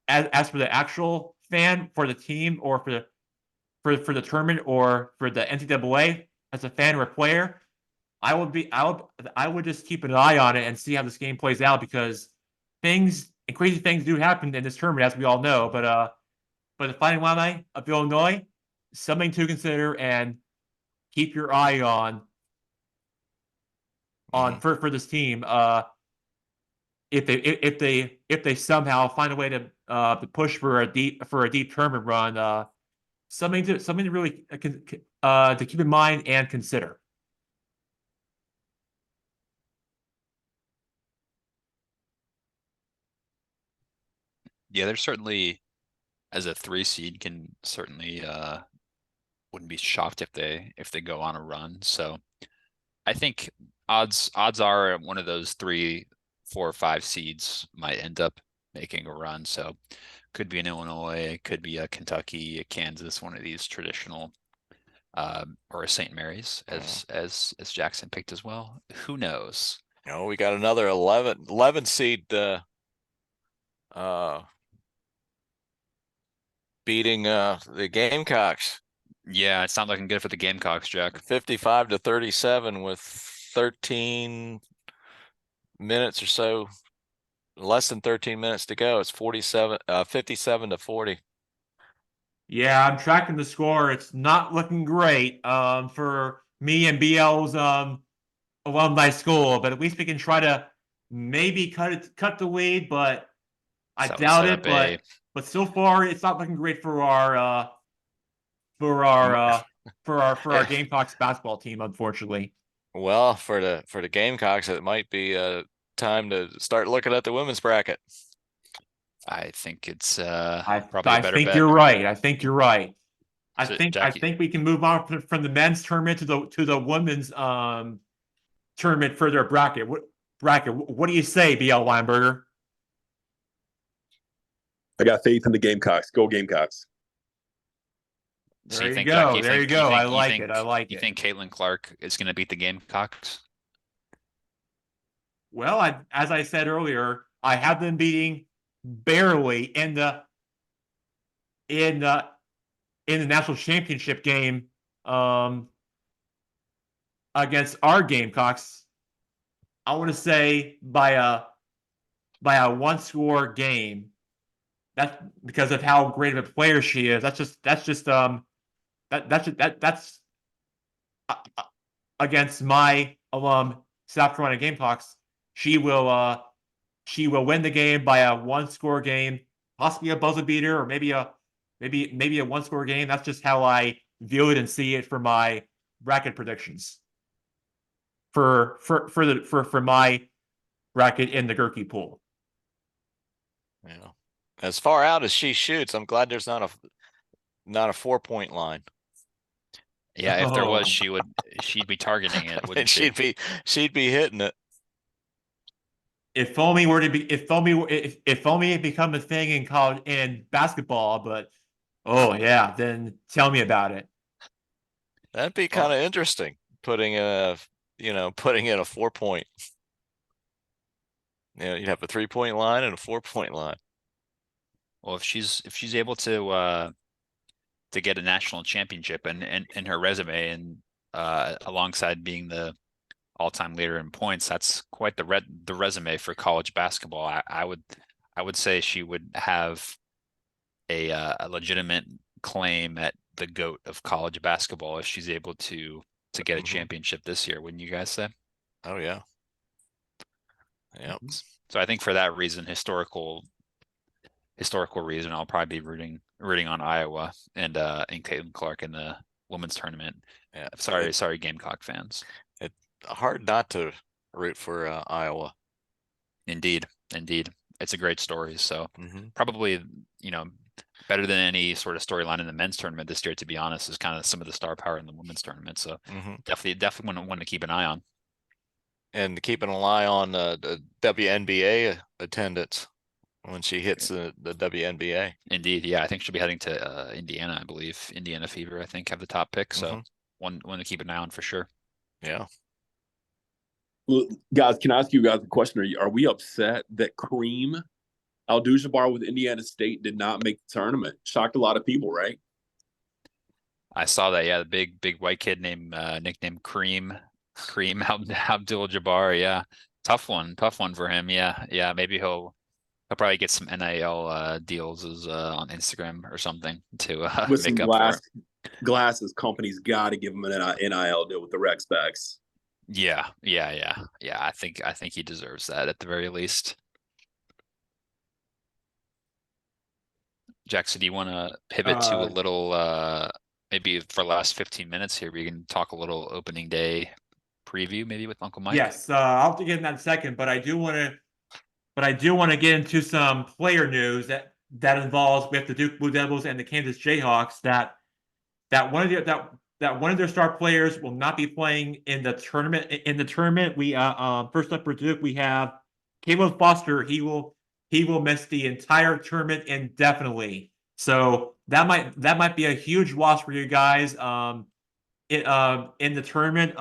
as for the actual fan for the team, or for the tournament, or for the NCAA as a fan or a player, I would just keep an eye on it and see how this game plays out, because crazy things do happen in this tournament, as we all know. But the Fighting Illini of Illinois, something to consider and keep your eye on for this team. If they somehow find a way to push for a deep tournament run, something to really to keep in mind and consider. Yeah, there's certainly, as a 3 seed, can certainly wouldn't be shocked if they go on a run. So I think odds are one of those 3, 4, or 5 seeds might end up making a run. So could be an Illinois, could be a Kentucky, a Kansas, one of these traditional, or a St. Mary's, as Jackson picked as well. Who knows? We got another 11 seed beating the Gamecocks. Yeah, it's not looking good for the Gamecocks, Jack. 55-37 with 13 minutes or so, less than 13 minutes to go. It's 57-40. Yeah, I'm tracking the score. It's not looking great for me and BL's alumni school, but at least we can try to maybe cut the lead, but I So doubt set it. up a But so far, it's not looking great for our Gamecocks basketball team, unfortunately. Well, for the Gamecocks, it might be time to start looking at the women's bracket. I think it's I probably a better think bet. you're right. I think you're right. So, I Jackie, think we can move on from the men's tournament to the women's tournament for their bracket. What do you say, BL Weinberger? I got faith in the Gamecocks. Go Gamecocks. so There you you think, go. Jack, There you go. I like it. I like you it. think Caitlin Clark is going to beat the Gamecocks? Well, as I said earlier, I have them beating barely in the national championship game against our Gamecocks. I want to say by a one-score game. That's because of how great of a player she is. That's against my South Carolina Gamecocks. She will win the game by a one-score game, possibly a buzzer beater, or maybe a one-score game. That's just how I view it and see it for my bracket predictions. For my bracket in the Gerke pool. Yeah. As far out as she shoots, I'm glad there's not a 4-point line. Yeah, if there was, Oh. she'd be targeting it, And wouldn't she? she'd be hitting it. If only were to be, if only it become a thing in college in basketball, but oh yeah, then tell me about it. That'd be Oh. kind of interesting. Putting in a 4-point. You'd have a 3-point line and a 4-point line. Well, if she's able to get a national championship and in her resume and alongside being the all-time leader in points, that's quite the resume for college basketball. I would say she would have a legitimate claim at the GOAT of college basketball if she's able to get a championship this year, wouldn't you guys say? Oh yeah. Yeah. So I think for that reason, historical reason, I'll probably be rooting on Iowa and Caitlin Clark in the women's tournament. Yeah. Sorry, Gamecock fans. It's hard not to root for Iowa. Indeed. It's a great story. So Mm-hmm. probably, better than any sort of storyline in the men's tournament this year, to be honest, is kind of some of the star power in the women's tournament. So definitely one to keep an eye on. And keeping an eye on the WNBA attendance when she hits the WNBA. Indeed, yeah, I think she'll be heading to Indiana, I believe. Indiana Fever, I think, have the top pick. So one to keep an eye on for sure. Yeah. Look, guys, can I ask you guys a question? Are we upset that Kareem Abdul-Jabbar with Indiana State did not make the tournament? Shocked a lot of people, right? I saw that. Yeah, the big white kid named nicknamed Kareem Abdul-Jabbar. Yeah, tough one for him. Yeah. Maybe he'll probably get some NIL deals on Instagram or something to With make some up for it. glasses companies got to give him an NIL deal with the rec specs. Yeah. I think he deserves that at the very least. Jackson, do you want to pivot to a little maybe for the last 15 minutes here, we can talk a little opening day preview maybe with Uncle Mike? Yes, I'll have to get in that in a second, but I do want to get into some player news that involves with the Duke Blue Devils and the Kansas Jayhawks that one of their star players will not be playing in the tournament. We first up for Duke, we have Caleb Foster. He will miss the entire tournament indefinitely. So that might be a huge loss for you guys in the tournament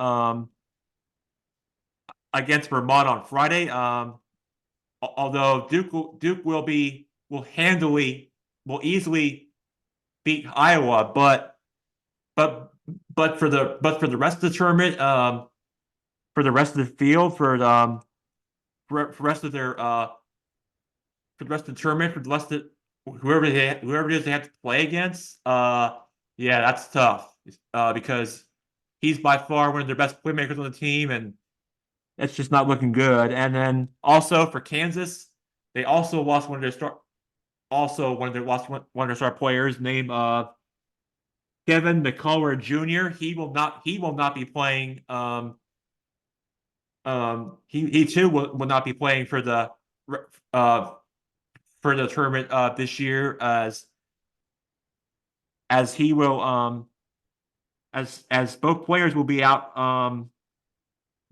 against Vermont on Friday. Although Duke will easily beat Iowa, but for the rest of the tournament, for the rest of the field, for the rest of their for the rest of the tournament, for the rest of whoever it is they have to play against, yeah, that's tough. Because he's by far one of their best playmakers on the team, and that's just not looking good. And then also for Kansas, they also lost one of their star players named Kevin McCullough Jr. He will not be playing. He too will not be playing for the tournament this year as he will as both players will be out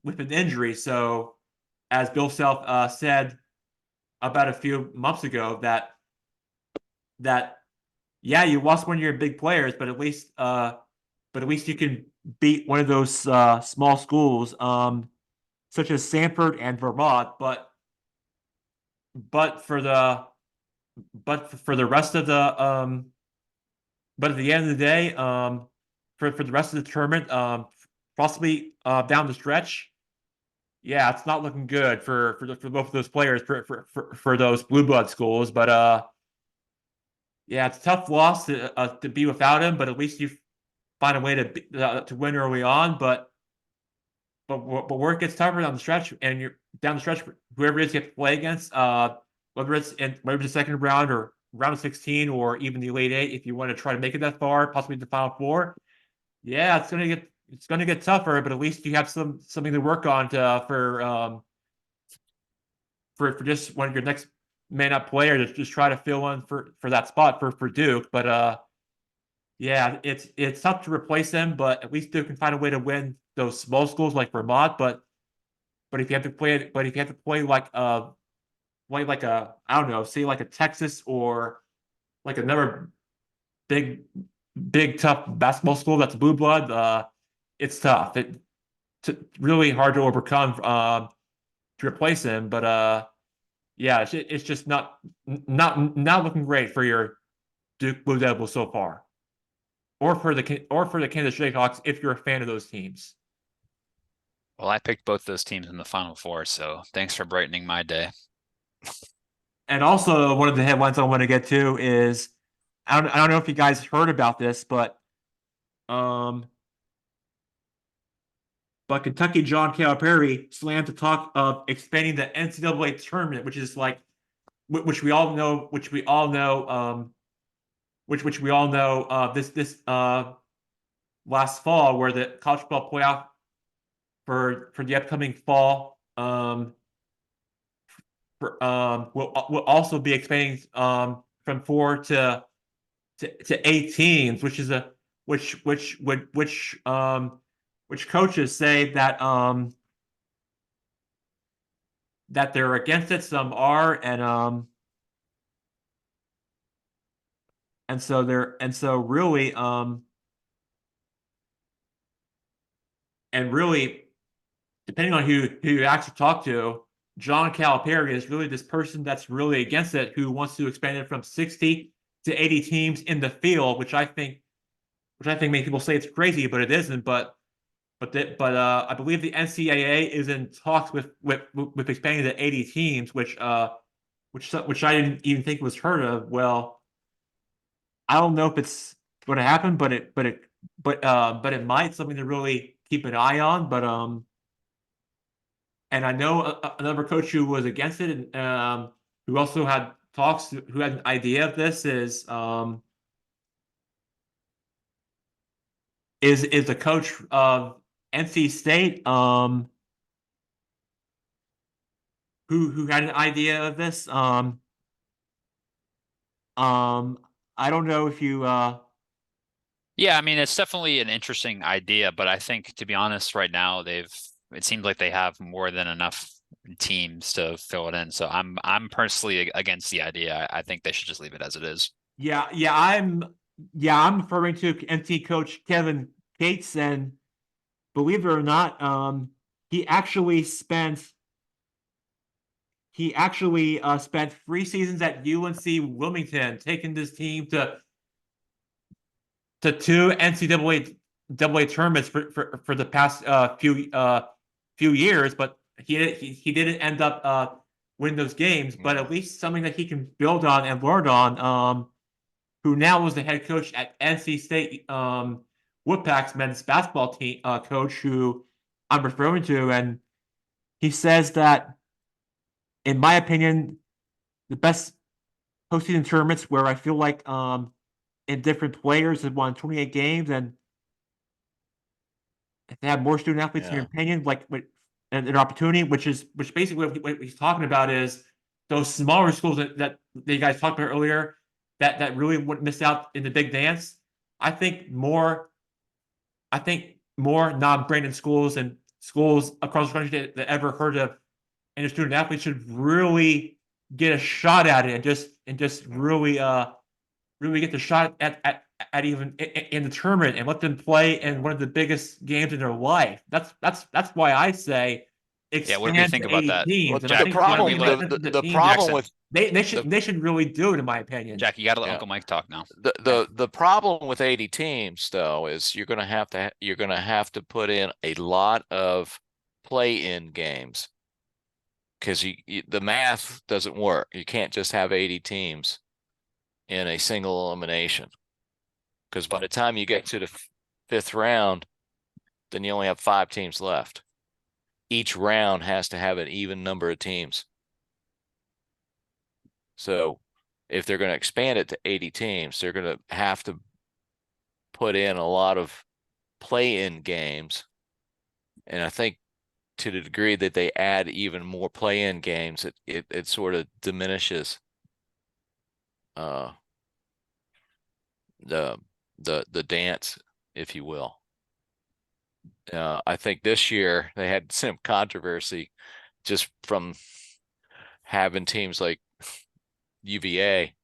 with an injury. So as Bill Self said about a few months ago that yeah, you lost one of your big players, but at least you can beat one of those small schools such as Sanford and Vermont, but for the rest of the but at the end of the day, for the rest of the tournament, possibly down the stretch, yeah, it's not looking good for both of those players for those blue blood schools. But yeah, it's a tough loss to be without him. But at least you find a way to win early on. But where it gets tougher down the stretch, and you're down the stretch, whoever it is you have to play against, whether it's the second round or round of 16 or even the late 8, if you want to try to make it that far, possibly the Final Four, yeah, it's gonna get tougher. But at least you have something to work on for just one of your next may not play or just try to fill in for that spot for Duke. But yeah, it's tough to replace them, but at least Duke can find a way to win those small schools like Vermont. But if you have to play like a I don't know, say like a Texas or like another big tough basketball school that's blue blood, it's tough. It's really hard to overcome to replace him. But yeah, it's just not looking great for your Duke Blue Devils so far, or for the Kansas Jayhawks if you're a fan of those teams. Well, I picked both those teams in the Final Four, so thanks for brightening my day. And also, one of the headlines I want to get to is I don't know if you guys heard about this, um, but Kentucky John Calipari slammed the talk of expanding the NCAA tournament, which is like which we all know, which we all know this last fall, where the college football playoff for the upcoming fall will also be expanding from 4 to 8 teams, which is a which coaches say that that they're against it. Some are, and so really and really, depending on who you actually talk to, John Calipari is really this person that's really against it, who wants to expand it from 60 to 80 teams in the field, which I think many people say it's crazy, but it isn't. But I believe the NCAA is in talks with expanding to 80 teams, which I didn't even think was heard of. Well, I don't know if it's going to happen, but it might, something to really keep an eye on. But and I know another coach who was against it, and who also had talks, who had an idea of this, is the coach of NC State, who had an idea of this. I don't know if you Yeah, I mean, it's definitely an interesting idea, but I think, to be honest, right now it seems like they have more than enough teams to fill it in. So I'm personally against the idea. I think they should just leave it as it is. Yeah, I'm referring to NC coach Kevin Cates, and believe it or not, he actually spent 3 seasons at UNC Wilmington, taking this team to 2 NCAA tournaments for the past few years, but he didn't end up winning those games. But at least something that he can build on and learn on. Who now was the head coach at NC State Wolfpack's men's basketball team coach, who I'm referring to, and he says that, in my opinion, the best postseason tournaments where I feel like in different players have won 28 games, and if they have more student athletes, in your opinion, like an opportunity, which basically what he's talking about is those smaller schools that you guys talked about earlier, that really would miss out in the big dance. I think more non-Brandon schools and schools across the country that ever heard of any student athletes should really get a shot at it, and just really get the shot at even in the tournament, and let them play in one of the biggest games in their life. That's why I say expand. Yeah, what do you think about that? Teams. Well, The problem with they should really do it, in my opinion. Jack, you got to let Yeah. Uncle Mike talk now. the problem with 80 teams though is you're gonna have to put in a lot of play-in games, because the math doesn't work. You can't just have 80 teams in a single elimination, because by the time you get to the 5th round, then you only have 5 teams left. Each round has to have an even number of teams. So if they're going to expand it to 80 teams, they're going to have to put in a lot of play-in games. And I think to the degree that they add even more play-in games, it sort of diminishes the dance, if you will. I think this year they had some controversy just from having teams like UVA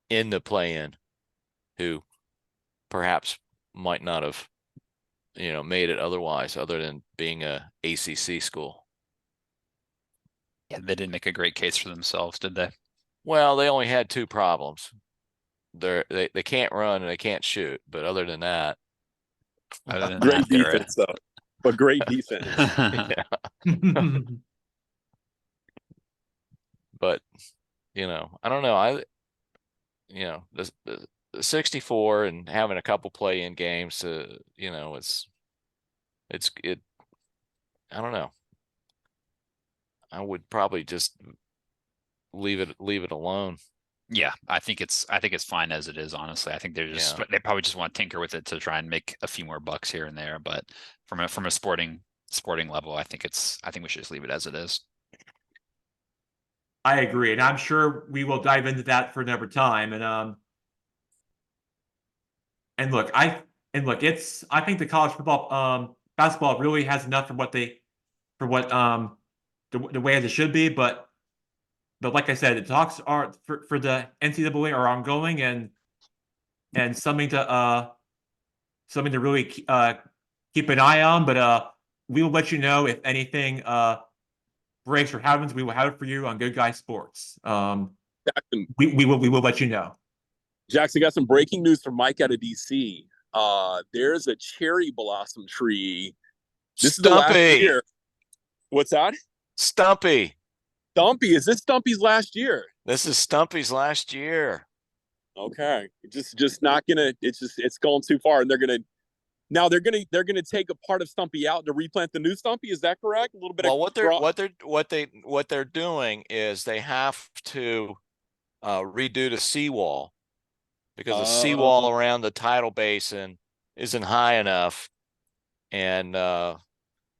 in the play-in who perhaps might not have, made it otherwise, other than being a ACC school. Yeah, they didn't make a great case for themselves, did they? Well, they only had two problems. They can't run and they can't shoot, but other than that, Other than Great that, they're defense, though. But great defense. yeah. But I don't know. The 64 and having a couple play-in games, it. I don't know. I would probably just leave it alone. Yeah, I think it's fine as it is, honestly. I think Yeah. they probably just want to tinker with it to try and make a few more bucks here and there. But from a sporting level, I think we should just leave it as it is. I agree, and I'm sure we will dive into that for another time. And look, I think the college football basketball really has enough for what the way as it should be, but like I said, the talks are for the NCAA are ongoing and something to really keep an eye on. But we will let you know if anything breaks or happens. We will have it for you on Good Guy Sports. Jackson, we will let you know. Jackson, got some breaking news from Mike out of DC. There's a cherry blossom tree. This is the last year. What's that? Stumpy. Stumpy. Is this Stumpy's last year? This is Stumpy's last year. Okay. Just not gonna, it's going too far. And they're gonna take a part of Stumpy out to replant the new Stumpy. Is that correct? A little bit Well, of what they're doing is they have to redo the seawall because the seawall around the tidal basin isn't high enough, and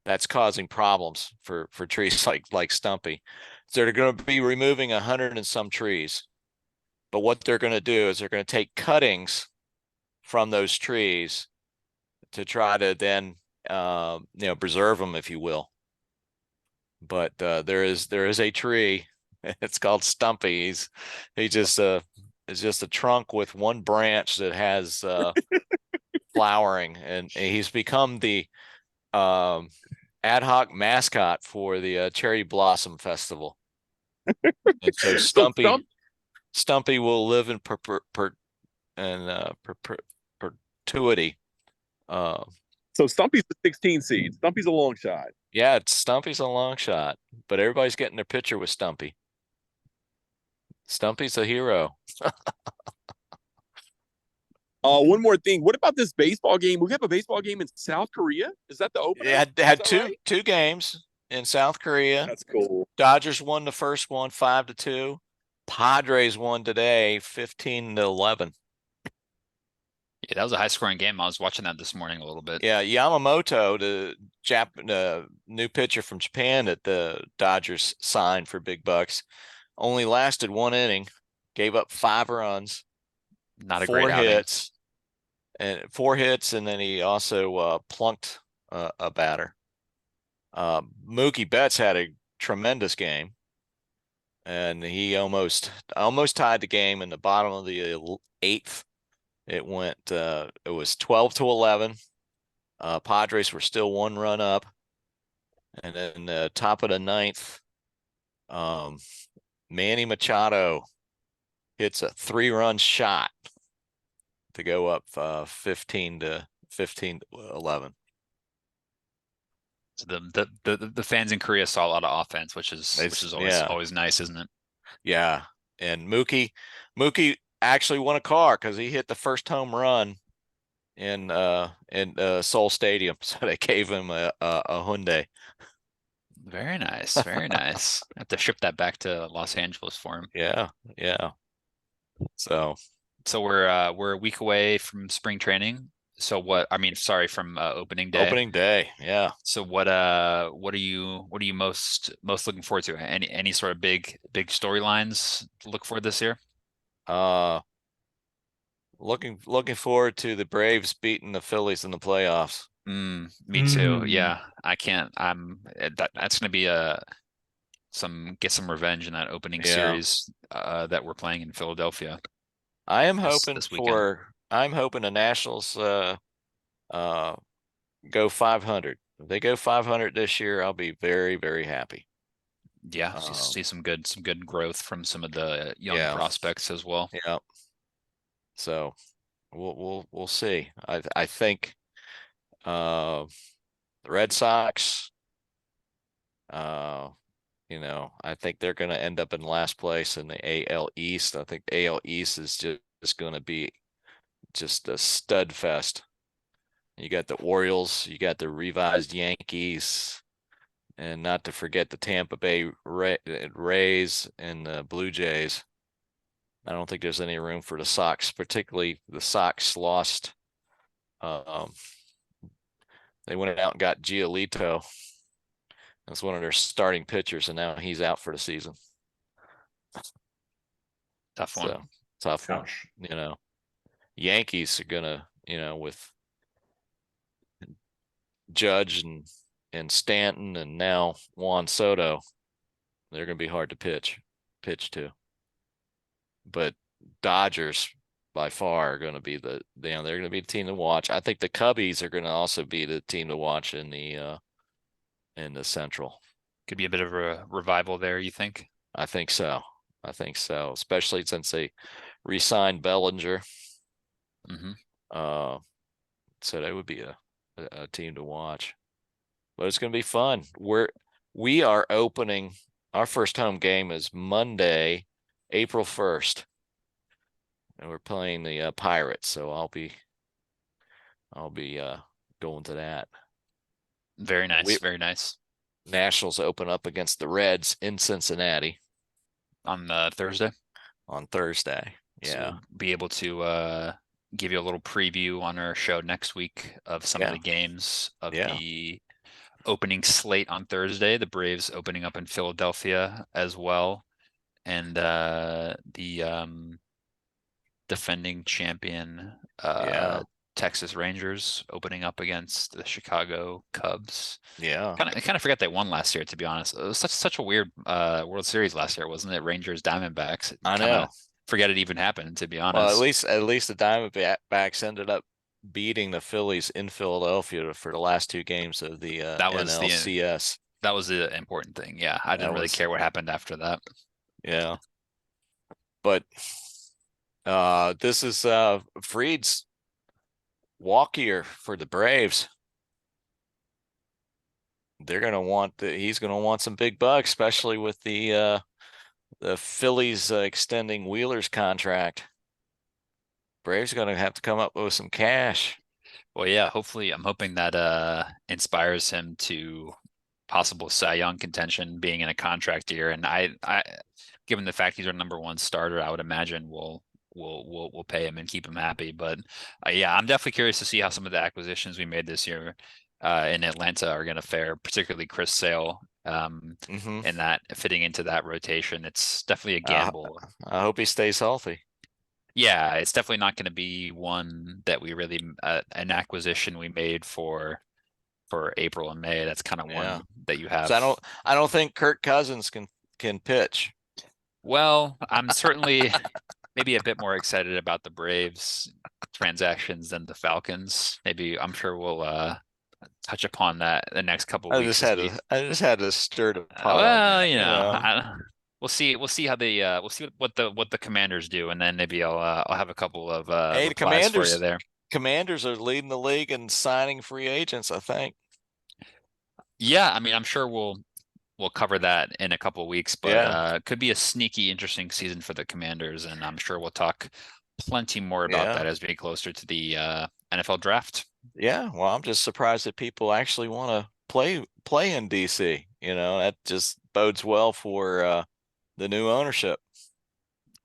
that's causing problems for trees like Stumpy. So they're going to be removing 100 and some trees. But what they're going to do is they're going to take cuttings from those trees to try to then preserve them, if you will. But there is a tree. It's called Stumpy. He's just a trunk with one branch that has flowering, and he's become the ad hoc mascot for the Cherry Blossom Festival. And so Stumpy will live in perpetuity. So Stumpy's the 16 seed. Stumpy's a long shot. Yeah, Stumpy's a long shot, but everybody's getting their picture with Stumpy. Stumpy's a hero. One more thing. What about this baseball game? We have a baseball game in South Korea. Is that the opener? Yeah, had two games in South Korea. That's cool. Dodgers won the first one 5-2. Padres won today 15-11. Yeah, that was a high scoring game. I was watching that this morning a little bit. Yeah, Yamamoto, the new pitcher from Japan that the Dodgers signed for big bucks, only lasted one inning, gave up 5 runs, not a great outing. 4 hits, and then he also plunked a batter. Mookie Betts had a tremendous game, and he almost tied the game in the bottom of the 8th. It went. It was 12-11. Padres were still 1 run up, and then the top of the 9th, Manny Machado hits a 3-run shot to go up 15-11. So the fans in Korea saw a lot of offense, which is always nice, isn't it? Yeah, and Mookie actually won a car because he hit the first home run in Seoul Stadium, so they gave him a Hyundai. Very nice, very nice. I have to ship that back to Los Angeles for him. Yeah. So we're a week away from spring training. So what, I mean, sorry, from opening day. Opening day, yeah. So what are you most looking forward to? Any sort of big storylines to look for this year? Uh, looking forward to the Braves beating the Phillies in the playoffs. Me too. Mm. Yeah, I can't. That's gonna be get some revenge in that opening Yeah. series that we're playing in Philadelphia. I am this- hoping this weekend. I'm hoping the Nationals go 500. If they go 500 this year, I'll be very, very happy. Yeah, see some good growth from some of the young Yeah. prospects as well. Yeah. So we'll see. I think the Red Sox, I think they're going to end up in last place in the AL East. I think the AL East is just going to be just a stud fest. You got the Orioles, you got the revised Yankees, and not to forget the Tampa Bay Rays and the Blue Jays. I don't think there's any room for the Sox, particularly the Sox lost. They went out and got Giolito as one of their starting pitchers, and now he's out for the season. Tough one. So, tough one. Gosh. Yankees are gonna, with Judge and Stanton and now Juan Soto, they're gonna be hard to pitch to. But Dodgers by far are gonna be they're gonna be the team to watch. I think the Cubbies are gonna also be the team to watch in the Central. Could be a bit of a revival there, you think? I think so. Especially since they re-signed Bellinger. Mm-hmm. So that would be a team to watch. But it's going to be fun. We are opening our first home game is Monday, April 1st. And we're playing the Pirates, so I'll be going to that. Very nice, very nice. Nationals open up against the Reds in Cincinnati On Thursday. on Thursday. So Yeah. we'll be able to give you a little preview on our show next week of some of the games of the opening slate on Thursday. The Braves opening up in Philadelphia as well. And the defending champion Texas Rangers opening up against the Chicago Cubs. Yeah. I kind of forgot they won last year, to be honest. It was such a weird World Series last year, wasn't it? Rangers Diamondbacks. I know. Forget it even happened, to be honest. Well, at least the Diamondbacks ended up beating the Phillies in Philadelphia for the last two games of the NLCS. That was the important thing. Yeah, I didn't really care what happened after that. Yeah. But this is Fried's walk year for the Braves. He's going to want some big bucks, especially with the Phillies extending Wheeler's contract. Braves are going to have to come up with some cash. Well, yeah, hopefully I'm hoping that inspires him to possible Cy Young contention being in a contract year. And I given the fact he's our #1 starter, I would imagine we'll pay him and keep him happy. But yeah, I'm definitely curious to see how some of the acquisitions we made this year in Atlanta are going to fare, particularly Chris Sale. And that fitting into that rotation, it's definitely a gamble. I hope he stays healthy. Yeah, it's definitely not going to be one that we really an acquisition we made for April and May. That's kind of one that you have. So I don't think Kirk Cousins can pitch. Well, I'm certainly maybe a bit more excited about the Braves transactions than the Falcons. Maybe I'm sure we'll touch upon that the next couple of weeks. I just had to stir the pot. Well, we'll see how we'll see what the Commanders do, and then maybe I'll have a couple of the Commanders for you there. Commanders are leading the league in signing free agents, I think. Yeah, I mean, I'm sure we'll cover that in a couple of weeks, but could be a sneaky, interesting season for the Commanders, and I'm sure we'll talk plenty more about that as we get closer to the NFL draft. Yeah, well, I'm just surprised that people actually want to play in DC. That just bodes well for the new ownership.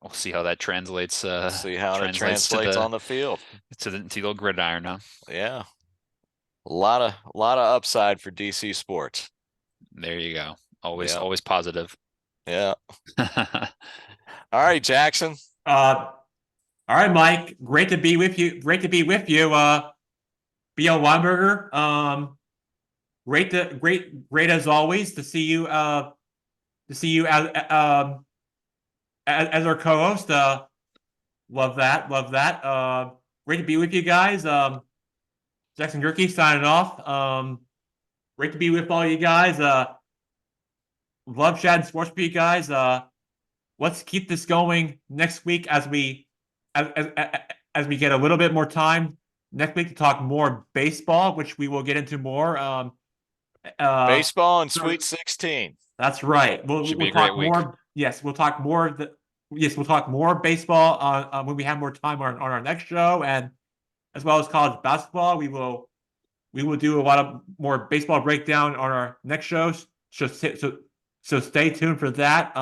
We'll see how that translates. See how it translates translates on the field. to the old gridiron, huh? Yeah. A lot of upside for DC sports. There you go. Always Yeah. always positive. Yeah. All right, Jackson. All right, Mike. Great to be with you. Great to be with you. BL Weinberger. Great as always to see you. To see you as our co-host. Love that. Love that. Great to be with you guys. Jackson Gerke signing off. Great to be with all you guys. Love chatting sports with you guys. Let's keep this going next week as we get a little bit more time next week to talk more baseball, which we will get into more. Baseball and Sweet 16. That's right. We'll Should be a talk great week. more. Yes, we'll talk more. Yes, we'll talk more baseball when we have more time on our next show, and as well as college basketball. We will do a lot of more baseball breakdown on our next shows. So stay tuned for that.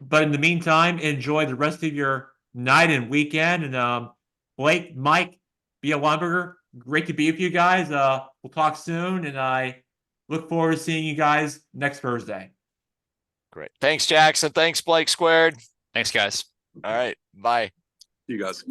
But in the meantime, enjoy the rest of your night and weekend. And Blake, Mike, BL Weinberger, great to be with you guys. We'll talk soon, and I look forward to seeing you guys next Thursday. Great. Thanks, Jackson. Thanks, Blake Squared. Thanks, guys. All right. Bye. See you guys.